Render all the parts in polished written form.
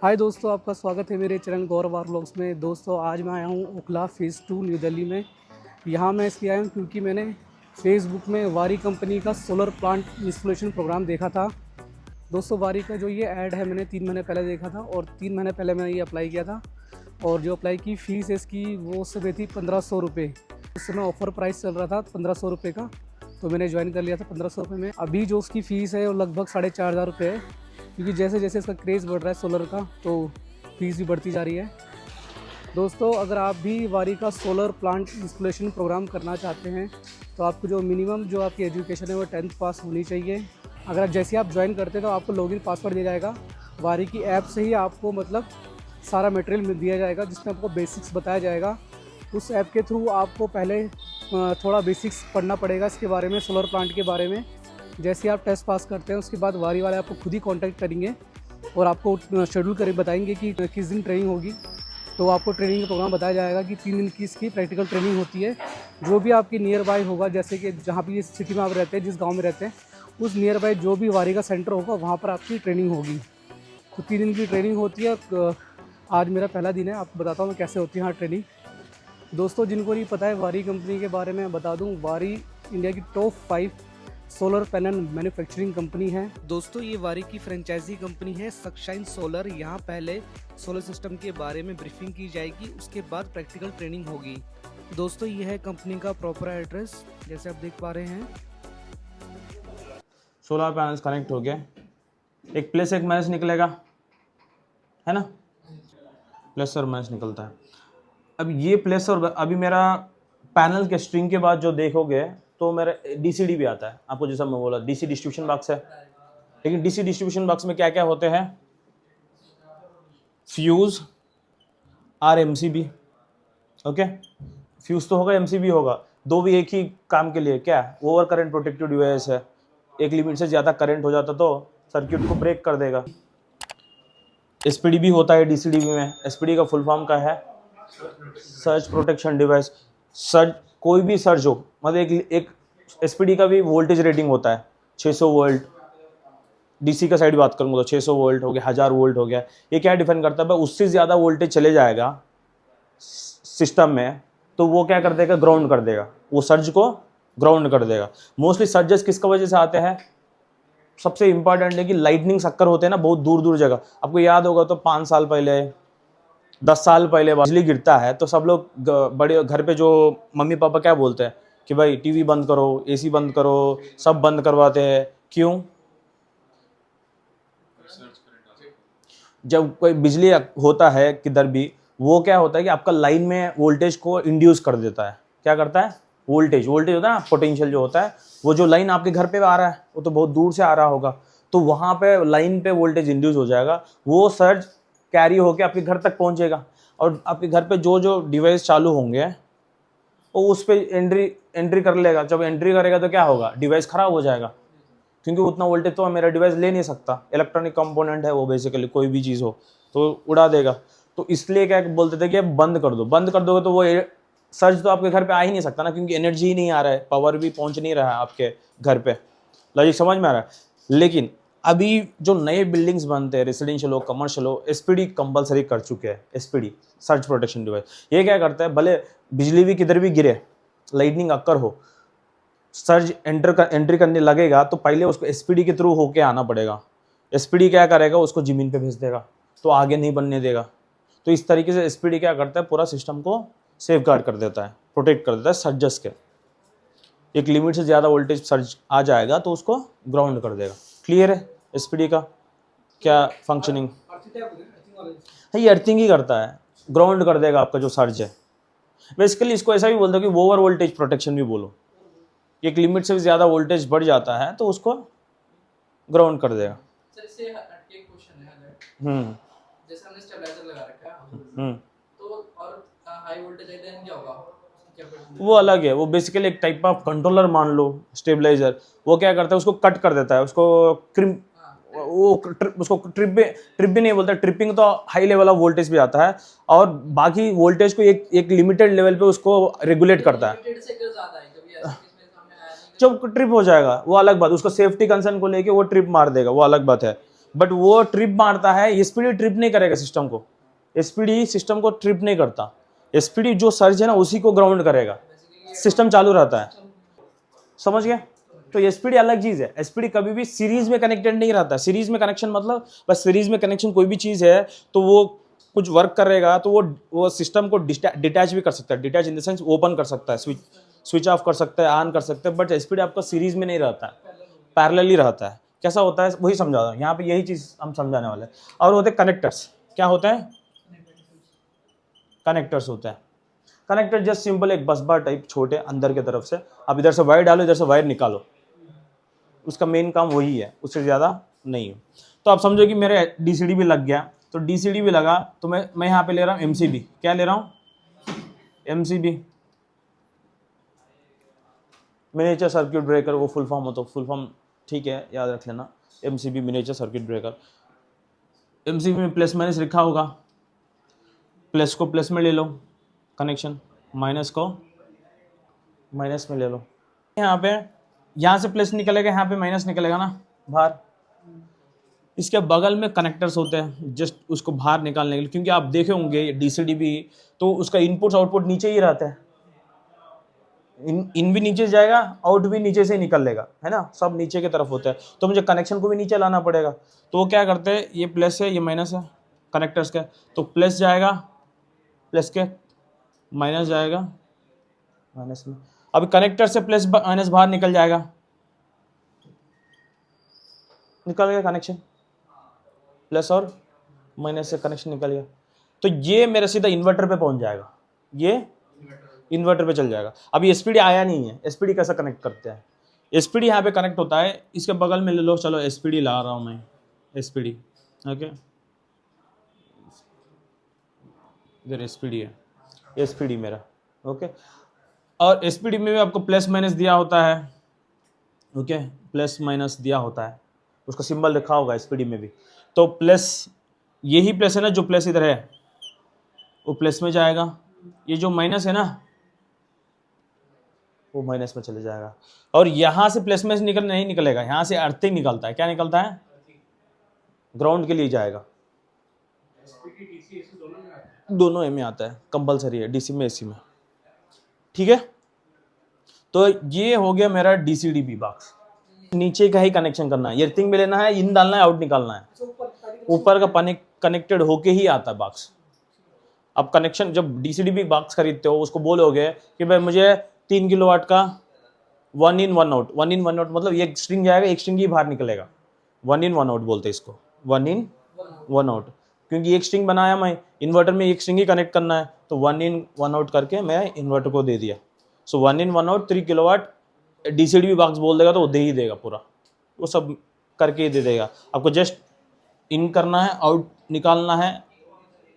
हाय दोस्तों, आपका स्वागत है मेरे चैनल गौरव आर व्लॉग्स में। दोस्तों आज मैं आया हूँ ओखला फ़ेज़ 2 न्यू दिल्ली में। यहाँ मैं इसलिए आया हूँ क्योंकि मैंने फेसबुक में वारी कंपनी का सोलर प्लांट इंस्टॉलेशन प्रोग्राम देखा था। दोस्तों वारी का जो ये ऐड है मैंने 3 महीने पहले देखा था और 3 महीने पहले मैंने ये अप्लाई किया था। और जो अप्लाई की फ़ीस है इसकी वो उस समय थी 1500 रुपये। उस समय ऑफ़र प्राइस चल रहा था 1500 रुपये का, तो मैंने ज्वाइन कर लिया था 1500 रुपये में। अभी जो उसकी फ़ीस है वो लगभग 4500 रुपये है, क्योंकि जैसे जैसे इसका क्रेज़ बढ़ रहा है सोलर का तो फ़ीस भी बढ़ती जा रही है। दोस्तों अगर आप भी वारी का सोलर प्लांट इंस्टॉलेशन प्रोग्राम करना चाहते हैं तो आपको जो मिनिमम जो आपकी एजुकेशन है वो 10th पास होनी चाहिए। अगर आप जैसे आप ज्वाइन करते हैं तो आपको लॉगिन पासवर्ड दिया जाएगा। वारी की ऐप से ही आपको मतलब सारा मटेरियल मिल दिया जाएगा जिसमें आपको बेसिक्स बताया जाएगा। उस ऐप के थ्रू आपको पहले थोड़ा बेसिक्स पढ़ना पड़ेगा इसके बारे में, सोलर प्लांट के बारे में। जैसे आप टेस्ट पास करते हैं उसके बाद वारी वाले आपको खुद ही कांटेक्ट करेंगे और आपको शेड्यूल करके बताएंगे कि किस दिन ट्रेनिंग होगी। तो आपको ट्रेनिंग का प्रोग्राम बताया जाएगा कि 3 दिन की इसकी प्रैक्टिकल ट्रेनिंग होती है। जो भी आपकी नियर बाय होगा, जैसे कि जहाँ भी जिस सिटी में आप रहते हैं, जिस गांव में रहते हैं, उस नियर बाय जो भी वारी का सेंटर होगा वहाँ पर आपकी ट्रेनिंग होगी। तो 3 दिन की ट्रेनिंग होती है। आज मेरा पहला दिन है, आपको बताता हूँ मैं कैसे होती है यहाँ ट्रेनिंग। दोस्तों जिनको नहीं पता है वारी कंपनी के बारे में बता दूँ, वारी इंडिया की top 5 solar panel manufacturing company है। दोस्तों ये वारी की फ्रेंचाइजी कंपनी है सनशाइन सोलर। यहाँ पहले सोलर सिस्टम के बारे में ब्रीफिंग की जाएगी, उसके बाद प्रैक्टिकल ट्रेनिंग होगी। दोस्तों ये है कंपनी का प्रॉपर एड्रेस, जैसे आप देख पा रहे हैं। सोलर पैनल्स कनेक्ट हो गया, एक प्लस एक माइनस निकलेगा, है ना। प्लस और माइनस निकलता है। अब ये प्लस और अभी मेरा पैनल के स्ट्रिंग के बाद जो देखोगे तो मेरा डीसीडी भी आता है। आपको जैसा मैं बोला डीसी डिस्ट्रीब्यूशन बॉक्स है, लेकिन डीसी डिस्ट्रीब्यूशन बॉक्स में क्या क्या होते हैं, फ्यूज और एमसीबी। ओके, फ्यूज तो होगा, एमसीबी होगा, दो भी एक ही काम के लिए। क्या ओवर करंट प्रोटेक्टिव डिवाइस है, एक लिमिट से ज़्यादा करंट हो जाता तो सर्किट को ब्रेक कर देगा। एसपीडी भी होता है डीसीडीबी में। एसपीडी का फुल फॉर्म का है सर्ज प्रोटेक्शन डिवाइस। सर्ज कोई भी सर्ज हो, मतलब एक एसपीडी का भी वोल्टेज रेटिंग होता है 600 वोल्ट। डीसी का साइड बात करूँगा तो 600 वोल्ट हो गया, 1000 वोल्ट हो गया। ये क्या डिफाइन करता है भाई, उससे ज़्यादा वोल्टेज चले जाएगा सिस्टम में तो वो क्या कर देगा, ग्राउंड कर देगा, वो सर्ज को ग्राउंड कर देगा। मोस्टली सर्जेस किसका वजह से आते हैं, सबसे इंपॉर्टेंट है कि लाइटनिंग सक्कर होते हैं ना बहुत दूर दूर जगह। आपको याद होगा तो 5 साल पहले 10 साल पहले बिजली गिरता है तो सब लोग बड़े घर पे जो मम्मी पापा क्या बोलते हैं कि भाई टीवी बंद करो, एसी बंद करो, सब बंद करवाते हैं। क्यों? जब कोई बिजली होता है किधर भी, वो क्या होता है कि आपका लाइन में वोल्टेज को इंड्यूस कर देता है। क्या करता है? वोल्टेज होता है ना, पोटेंशियल जो होता है, वो जो लाइन आपके घर पे आ रहा है वो तो बहुत दूर से आ रहा होगा, तो वहाँ पे लाइन पे वोल्टेज इंड्यूस हो जाएगा। वो सर्ज कैरी होके आपके घर तक पहुँचेगा और आपके घर पे जो जो डिवाइस चालू होंगे वो उस पर एंट्री कर लेगा। जब एंट्री करेगा तो क्या होगा, डिवाइस ख़राब हो जाएगा, क्योंकि उतना वोल्टेज तो मेरा डिवाइस ले नहीं सकता। इलेक्ट्रॉनिक कंपोनेंट है वो, बेसिकली कोई भी चीज़ हो तो उड़ा देगा। तो इसलिए क्या बोलते थे कि बंद कर दो। बंद कर दोगे तो वो सर्ज तो आपके घर पे आ ही नहीं सकता ना, क्योंकि एनर्जी ही नहीं आ रहा है, पावर भी पहुंच नहीं रहा है आपके घर पे। लॉजिक समझ में आ रहा है? लेकिन अभी जो नए बिल्डिंग्स बनते हैं, रेसिडेंशियल हो, कमर्शियल हो, एसपीडी कंपलसरी कर चुके हैं। एसपीडी सर्ज प्रोटेक्शन डिवाइस, ये क्या करता है, भले बिजली भी किधर भी गिरे, लाइटनिंग अक्कर हो, सर्ज एंट्री करने लगेगा तो पहले उसको एसपीडी के थ्रू होके आना पड़ेगा। एसपीडी क्या करेगा, उसको जमीन पे भेज देगा, तो आगे नहीं बनने देगा। तो इस तरीके से एसपीडी क्या करता है, पूरा सिस्टम को सेफगार्ड कर देता है, प्रोटेक्ट कर देता है सर्जस के। एक लिमिट से ज़्यादा वोल्टेज सर्ज आ जाएगा तो उसको ग्राउंड कर देगा। क्लियर है एसपीडी का क्या फंक्शनिंग है? ये अर्थिंग ही करता है, ग्राउंड कर देगा आपका जो सर्ज है। बेसिकली इसको ऐसा भी बोलते हो कि ओवर वोल्टेज प्रोटेक्शन भी बोलो। एक लिमिट से भी ज़्यादा वोल्टेज बढ़ जाता है तो उसको ग्राउंड कर देगा। सर इससे हटके एक क्वेश्चन है, जैसे हमने स्टेबलाइजर लगा रखा है तो और हाई वोल्टेज है देन क्या होगा, वो अलग है। वो बेसिकली एक टाइप ऑफ कंट्रोलर मान लो स्टेबलाइजर। वो क्या करता है, उसको कट कर देता है, उसको उसको ट्रिप भी नहीं बोलता। ट्रिपिंग तो हाई लेवल ऑफ वोल्टेज भी आता है और बाकी वोल्टेज को एक लिमिटेड लेवल पे उसको रेगुलेट करता है। जब ट्रिप हो जाएगा वो अलग बात, उसको सेफ्टी कंसर्न को लेके वो ट्रिप मार देगा, वो अलग बात है। बट वो ट्रिप मारता है, एसपीडी ट्रिप नहीं करेगा सिस्टम को, एसपीडी सिस्टम को ट्रिप नहीं करता, एसपीडी जो सर्ज है ना उसी को ग्राउंड करेगा, सिस्टम चालू रहता है, समझ गए। तो एसपीडी अलग चीज है, एसपीडी कभी भी सीरीज में कनेक्टेड नहीं रहता। सीरीज में कनेक्शन मतलब बस सीरीज में कनेक्शन कोई भी चीज है तो वो कुछ वर्क करेगा तो वो सिस्टम को डिटैच भी कर सकता है, detach in the sense open कर सकता है, स्विच ऑफ कर सकता है, ऑन कर सकता है, बट एसपीडी आपका सीरीज में नहीं रहता है, पैरेलली रहता है। कैसा होता है वही समझा रहा हूँ यहाँ पे, यही चीज हम समझाने वाले हैं। और होते कनेक्टर्स, क्या होता है, कनेक्टर्स होता है। कनेक्टर जस्ट सिंपल एक बस बार टाइप छोटे अंदर के तरफ से, आप इधर से वायर डालो, इधर से वायर निकालो, उसका मेन काम वही है, उससे ज़्यादा नहीं है। तो आप समझो कि मेरे डीसीडी भी लग गया, तो डीसीडी भी लगा तो मैं यहाँ पे ले रहा हूँ एमसीबी, क्या ले रहा हूँ, एमसीबी, मिनिएचर सर्किट ब्रेकर, वो फुल फॉर्म हो तो फुल फॉर्म ठीक है, याद रख लेना, MCB miniature circuit breaker. MCB में प्लस माइनस लिखा होगा, प्लस को प्लस में ले लो कनेक्शन, माइनस को माइनस में ले लो। यहाँ पे यहाँ से प्लस निकलेगा, यहाँ पे माइनस निकलेगा ना बाहर। इसके बगल में कनेक्टर्स होते हैं जस्ट उसको बाहर निकालने के लिए, क्योंकि आप देखे होंगे डीसीडी भी तो उसका इनपुट आउटपुट नीचे ही रहता है, इन भी नीचे जाएगा, आउट भी नीचे से निकलेगा, है ना, सब नीचे की तरफ होता है। तो मुझे कनेक्शन को भी नीचे लाना पड़ेगा, तो वो क्या करते हैं, ये प्लस है ये माइनस है कनेक्टर्स का, तो प्लस जाएगा प्लस के, माइनस जाएगा माइनस में। अभी कनेक्टर से प्लस माइनस बाहर निकल जाएगा, निकल गया कनेक्शन, प्लस और माइनस से कनेक्शन निकल गया। तो ये मेरा सीधा इन्वर्टर पे पहुंच जाएगा, ये इन्वर्टर पे चल जाएगा। अभी एसपीडी आया नहीं है, एसपीडी कैसा कनेक्ट करते हैं, एसपीडी यहाँ पे कनेक्ट होता है, इसके बगल में ले लो, चलो एसपीडी ला रहा हूँ मैं, एसपीडी ओके, इधर एसपीडी है, एसपीडी मेरा ओके। और एसपीडी में भी आपको प्लस माइनस दिया होता है, ओके, प्लस माइनस दिया होता है, उसका सिंबल लिखा होगा एसपीडी में भी। तो प्लस यही प्लस है ना, जो प्लस इधर है वो प्लस में जाएगा, ये जो माइनस है ना वो माइनस में चले जाएगा। और यहाँ से प्लस में नहीं निकलेगा, यहाँ से अर्थिंग निकलता है, क्या निकलता है, ग्राउंड के लिए जाएगा। दोनों में आता है, कंपलसरी है डीसी में एसी में, ठीक है। तो ये हो गया मेरा डीसी-डीबी बॉक्स। नीचे का ही कनेक्शन करना है, अर्थिंग में लेना है, इन डालना है, आउट निकालना है, ऊपर का पानी कनेक्टेड होके ही आता है बॉक्स। अब कनेक्शन जब डीसी-डीबी बॉक्स खरीदते हो उसको बोलोगे कि भाई मुझे 3 किलोवाट का 1 in 1 out, 1 in 1 out मतलब एक स्ट्रिंग जाएगा, एक स्ट्रिंग ही बाहर निकलेगा, 1 in 1 out बोलते हैं इसको, 1 in 1 out, क्योंकि एक स्ट्रिंग बनाया मैं, इन्वर्टर में एक स्ट्रिंग ही कनेक्ट करना है, तो 1 in 1 out करके मैं इन्वर्टर को दे दिया। सो 1 in 1 out 3 kilowatt, DC-dB box बोल देगा तो वो दे ही देगा पूरा, वो सब करके ही दे देगा। आपको जस्ट इन करना है, आउट निकालना है,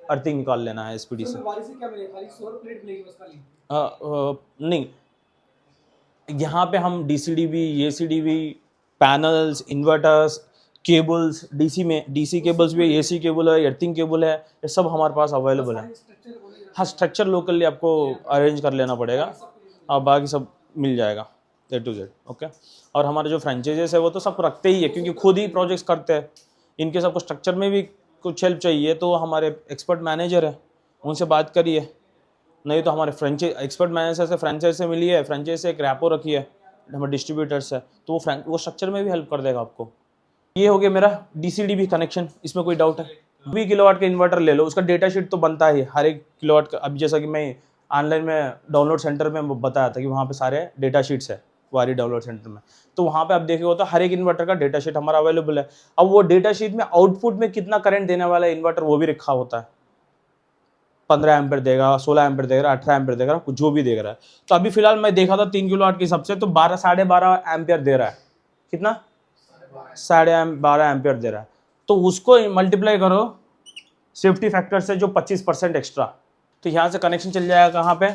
अर्थिंग निकाल लेना है एसपीडी से। नहीं, यहाँ पे हम DC-dB, AC-dB, panels, inverters, cables, DC में डीसी केबल्स भी है, एसी केबल है, अर्थिंग केबल है, ये सब हमारे पास अवेलेबल है। हाँ, स्ट्रक्चर लोकली आपको अरेंज कर लेना पड़ेगा, और बाकी सब मिल जाएगा A to Z, ओके। और हमारे जो फ्रेंचाइजेस है वो तो सब रखते ही है, क्योंकि खुद ही प्रोजेक्ट्स करते हैं, इनके सबको स्ट्रक्चर में भी कुछ हेल्प चाहिए तो हमारे एक्सपर्ट मैनेजर है, उनसे बात करिए, नहीं तो हमारे एक्सपर्ट मैनेजर से फ्रेंचाइज से मिलिए, फ्रेंचाइज से एक रैपो रखी है हमारे डिस्ट्रीब्यूटर्स है, तो वो स्ट्रक्चर में भी हेल्प कर देगा आपको। ये हो गया मेरा डीसी-डीबी कनेक्शन, इसमें कोई डाउट है? 20 किलोवाट का इन्वर्टर ले लो, उसका डेटा शीट तो बनता है हर एक किलोवाट का। अब जैसा कि मैं ऑनलाइन में डाउनलोड सेंटर में बताया था कि वहाँ पे सारे डेटा शीट्स है वारी डाउनलोड सेंटर में, तो वहाँ पे आप देखेगा तो हर एक इन्वर्टर का डेटा शीट हमारा अवेलेबल है। अब वो डेटा शीट में आउटपुट में कितना करंट देने वाला है इन्वर्टर वो भी लिखा होता है, 15 एम्पेयर देगा, 16 एम्पेयर देगा, 18 एम्पेयर देगा, कुछ जो भी दे रहा है। तो अभी फिलहाल मैं देखा था 3 किलोवाट के हिसाब से तो 12.5 एम्पेयर दे रहा है, कितना 12.5 एम्पेयर दे रहा है। तो उसको मल्टीप्लाई करो सेफ्टी फैक्टर से जो 25% एक्स्ट्रा, तो यहाँ से कनेक्शन चल जाएगा कहाँ पे,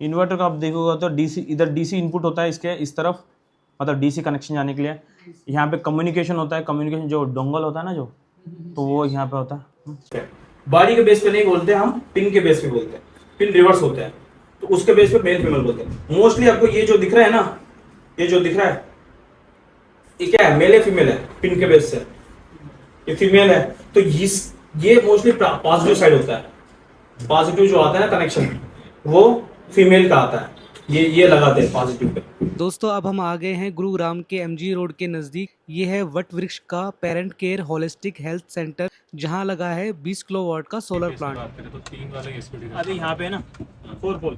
इन्वर्टर का आप देखोगे तो डीसी, इधर डीसी इनपुट होता है इसके इस तरफ, मतलब डीसी कनेक्शन जाने के लिए। यहाँ पे कम्युनिकेशन होता है, कम्युनिकेशन जो डोंगल होता है ना जो, तो वो यहाँ पे होता है। बारी के बेस पे नहीं बोलते हम, पिन के बेस पे बोलते हैं, पिन रिवर्स होते हैं। तो उसके बेस पे मेल फीमेल बोलते हैं। मोस्टली आपको ये जो दिख रहा है ना, ये जो दिख रहा है ये क्या है, मेल है फीमेल है, पिन के बेस से ये फीमेल है। तो ये मोस्टली पॉजिटिव साइड होता है। पॉजिटिव जो आता है ना कनेक्शन, वो फीमेल का आता है। ये लगाते हैं पॉजिटिव पे। दोस्तों अब हम आ गए हैं गुरुग्राम के MG रोड के नज़दीक। ये है वट वृक्ष का parent care holistic health centre, जहां लगा है 20 किलोवाट का सोलर प्लांट। अरे यहाँ पे ना 4 पोल,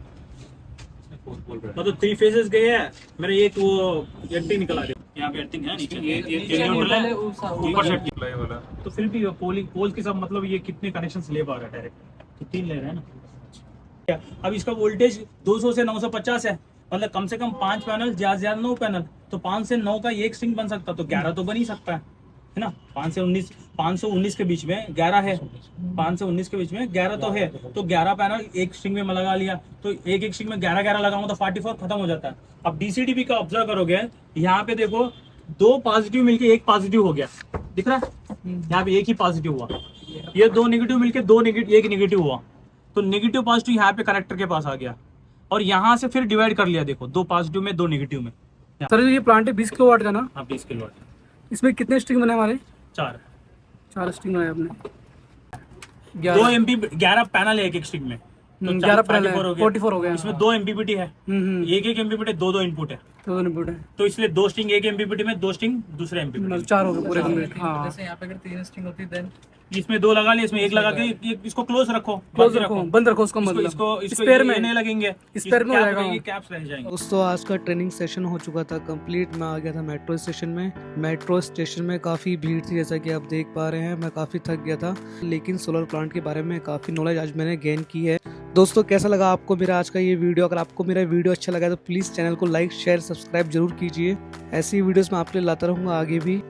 मतलब 3 फेजेस गए हैं मेरे। एक वो एर्थिंग निकल आ रही है, यहाँ पे एर्थिंग है नीचे, ये न्यूट्रल है, ऊपर सेट किया वाला। तो फिर भी पोल के साथ मतलब ये कितने कनेक्शंस ले पा रहा है डायरेक्ट, तो 3 ले रहे हैं ना। अब इसका वोल्टेज 200 से 950 है, मतलब कम से कम 5 पैनल, ज्यादा से ज्यादा 9 पैनल, तो 5 से 9 का एक स्ट्रिंग बन सकता, तो 11 तो बन ही सकता है ना। 5 से 19, 519 के बीच में 11 है, 5 से 19 के बीच में 11 तो है, तो 11 पैनल एक स्ट्रिंग में लगा लिया, तो एक स्ट्रिंग में 11 लगाऊंगा तो 44 खत्म हो जाता है। अब डीसीडीबी का ऑब्जर्व करोगे, यहाँ पे देखो 2 पॉजिटिव मिलके 1 पॉजिटिव हो गया, दिख रहा है, यहाँ पे 1 ही पॉजिटिव हुआ, ये 2 नेगेटिव मिलके 1 नेगेटिव हुआ, तो नेगेटिव पॉजिटिव यहाँ पे कनेक्टर के पास आ गया, और यहाँ से फिर डिवाइड कर लिया, देखो 2 पॉजिटिव में 2 नेगेटिव में। सर ये प्लांट है 20 किलोवाट का ना? हाँ 20 किलो। इसमें कितने स्ट्रिंग बने हमारे? 4 स्ट्रिंग बनाए आपने। 2 MPPT 11 पैनल है एक स्ट्रिंग में, तो 11 पैनल 44 हो गया। इसमें 2 MPPT है, एक MPPT 2 इनपुट है, तो इनपुट है, तो इसलिए 2 स्ट्रिंग एक MPPT में, 2 स्ट्रिंग दूसरे MPPT में, 4 हो गए पूरे कंप्लीट। हाँ जैसे यहाँ पे अगर 3 स्ट्रिंग होती देन इसमें 2 लगा लिया, इसमें 1 लगा के इसको क्लोज रखो, बंद रखो उसको, मतलब इसको स्पेयर में नहीं लगेंगे, स्पेयर में हो जाएगा, ये कैप्स रह जाएंगे। दोस्तों आज का ट्रेनिंग सेशन हो चुका था कंप्लीट। मैं आ गया था मेट्रो स्टेशन में। मेट्रो स्टेशन में काफ़ी भीड़ थी, जैसा कि आप देख पा रहे हैं। मैं काफ़ी थक गया था, लेकिन सोलर प्लांट के बारे में काफ़ी नॉलेज आज मैंने गेन की है। दोस्तों कैसा लगा आपको मेरा आज का ये वीडियो? अगर आपको मेरा वीडियो अच्छा लगा तो प्लीज़ चैनल को लाइक शेयर सब्सक्राइब जरूर कीजिए। ऐसी वीडियोस मैं आपके लिए लाता रहूँगा आगे भी।